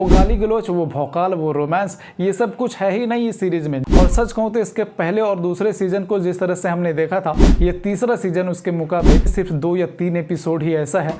वो गाली गलौच, वो भौकाल, वो रोमांस, ये सब कुछ है ही नहीं इस सीरीज में। और सच कहूँ तो इसके पहले और दूसरे सीजन को जिस तरह से हमने देखा था, ये तीसरा सीजन उसके मुकाबले सिर्फ 2 या 3 एपिसोड ही ऐसा है।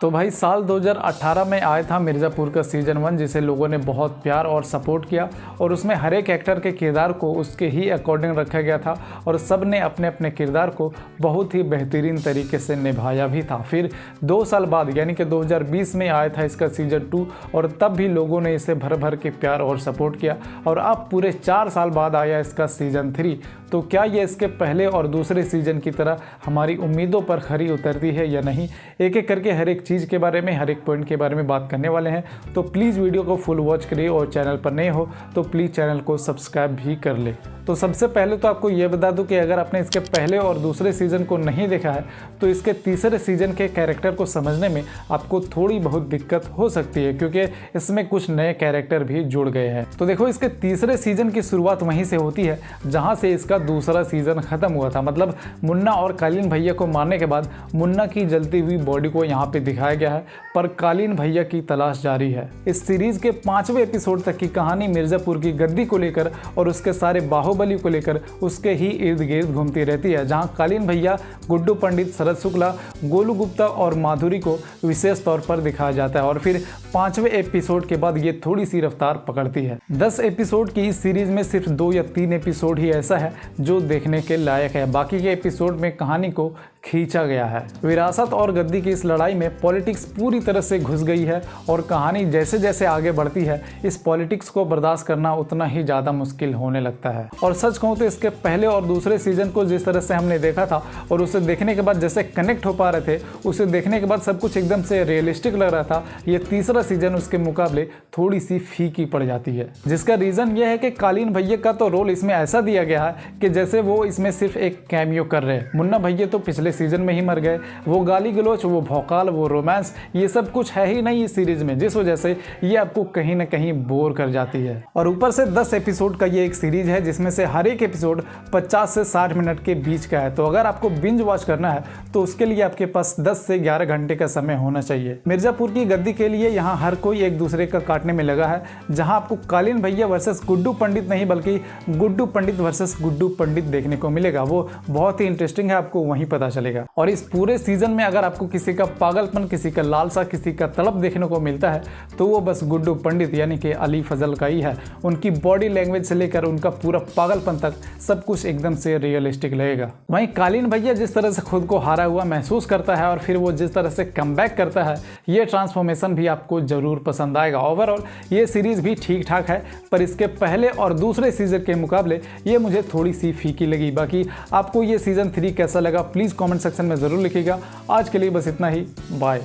तो भाई साल 2018 में आया था मिर्ज़ापुर का सीज़न 1, जिसे लोगों ने बहुत प्यार और सपोर्ट किया और उसमें हर एक एक्टर के किरदार को उसके ही अकॉर्डिंग रखा गया था और सब ने अपने अपने किरदार को बहुत ही बेहतरीन तरीके से निभाया भी था। फिर 2 साल बाद यानी कि 2020 में आया था इसका सीज़न 2 और तब भी लोगों ने इसे भर भर के प्यार और सपोर्ट किया और अब पूरे 4 साल बाद आया इसका सीज़न 3। तो क्या ये इसके पहले और दूसरे सीज़न की तरह हमारी उम्मीदों पर खरी उतरती है या नहीं, एक एक करके हर एक चीज़ के बारे में, हर एक पॉइंट के बारे में बात करने वाले हैं। तो प्लीज़ वीडियो को फुल वॉच करिए और चैनल पर नए हो तो प्लीज़ चैनल को सब्सक्राइब भी कर ले। तो सबसे पहले तो आपको ये बता दूं कि अगर आपने इसके पहले और दूसरे सीज़न को नहीं देखा है तो इसके तीसरे सीज़न के कैरेक्टर को समझने में आपको थोड़ी बहुत दिक्कत हो सकती है, क्योंकि इसमें कुछ नए कैरेक्टर भी जुड़ गए हैं। तो देखो, इसके तीसरे सीज़न की शुरुआत वहीं से होती है जहाँ से इसका दूसरा सीज़न ख़त्म हुआ था। मतलब मुन्ना और कालीन भैया को मारने के बाद मुन्ना की जलती हुई बॉडी को यहाँ पे दिखाया गया है, पर कालीन भैया की तलाश जारी है। इस सीरीज़ के 5वें एपिसोड तक की कहानी मिर्ज़ापुर की गद्दी को लेकर और उसके सारे बाहुबली को लेकर उसके ही इर्द गिर्द घूमती रहती है, जहां कालीन भैया, गुड्डू पंडित, शरद शुक्ला, गोलू गुप्ता और माधुरी को विशेष तौर पर दिखाया जाता है और फिर 5वें एपिसोड के बाद ये थोड़ी सी रफ्तार पकड़ती है। 10 एपिसोड की इस सीरीज में सिर्फ 2 या 3 एपिसोड ही ऐसा है जो देखने के लायक है, बाकी के एपिसोड में कहानी को खींचा गया है। विरासत और गद्दी की इस लड़ाई में पॉलिटिक्स पूरी तरह से घुस गई है और कहानी जैसे जैसे आगे बढ़ती है इस पॉलिटिक्स को बर्दाश्त करना उतना ही ज़्यादा मुश्किल होने लगता है। और सच कहूँ तो इसके पहले और दूसरे सीजन को जिस तरह से हमने देखा था और उसे देखने के बाद जैसे कनेक्ट हो पा रहे थे, उसे देखने के बाद सब कुछ एकदम से रियलिस्टिक लग रहा था, ये तीसरा सीजन उसके मुकाबले थोड़ी सी फीकी पड़ जाती है। जिसका रीज़न यह है कि कालीन भैया का तो रोल इसमें ऐसा दिया गया है कि जैसे वो इसमें सिर्फ एक कैमियो कर रहे हैं। मुन्ना भैया तो पिछले सीजन में ही मर गए। वो गाली गलौच, वो भौकाल, वो रोमांस, ये सब कुछ है ही नहीं इस सीरीज में, जिस वजह से ये आपको कहीं ना कहीं बोर कर जाती है। और ऊपर से 10 एपिसोड का ये एक सीरीज है जिसमें से हर एक एपिसोड 50 से 60 मिनट के बीच का है। तो अगर आपको बिंज वॉच करना है तो उसके लिए आपके पास 10 से 11 घंटे का समय होना चाहिए। मिर्जापुर की गद्दी के लिए यहाँ हर कोई एक दूसरे का काटने में लगा है, जहाँ आपको कालीन भैया वर्सेस गुड्डू पंडित नहीं बल्कि गुड्डू पंडित वर्सेस गुड्डू पंडित देखने को मिलेगा। वो बहुत ही इंटरेस्टिंग है, आपको वहीं पता चलेगा। और इस पूरे सीजन में अगर आपको किसी का पागलपन, किसी का लालसा, किसी का तड़प देखने को मिलता है तो वो बस गुड्डू पंडित यानी कि अली फजल का ही है। उनकी बॉडी लैंग्वेज से लेकर उनका पूरा पागलपन तक सब कुछ एकदम से रियलिस्टिक लगेगा। वहीं कालीन भैया जिस तरह से खुद को हारा हुआ महसूस करता है और फिर वो जिस तरह से कमबैक करता है, ये ट्रांसफॉर्मेशन भी आपको जरूर पसंद आएगा। ओवरऑल ये सीरीज भी ठीक ठाक है, पर इसके पहले और दूसरे सीजन के मुकाबले ये मुझे थोड़ी सी फीकी लगी। बाकी आपको ये सीजन 3 कैसा लगा प्लीज़ कॉमेंट सेक्शन में ज़रूर लिखिएगा। आज के लिए बस इतना ही, बाय।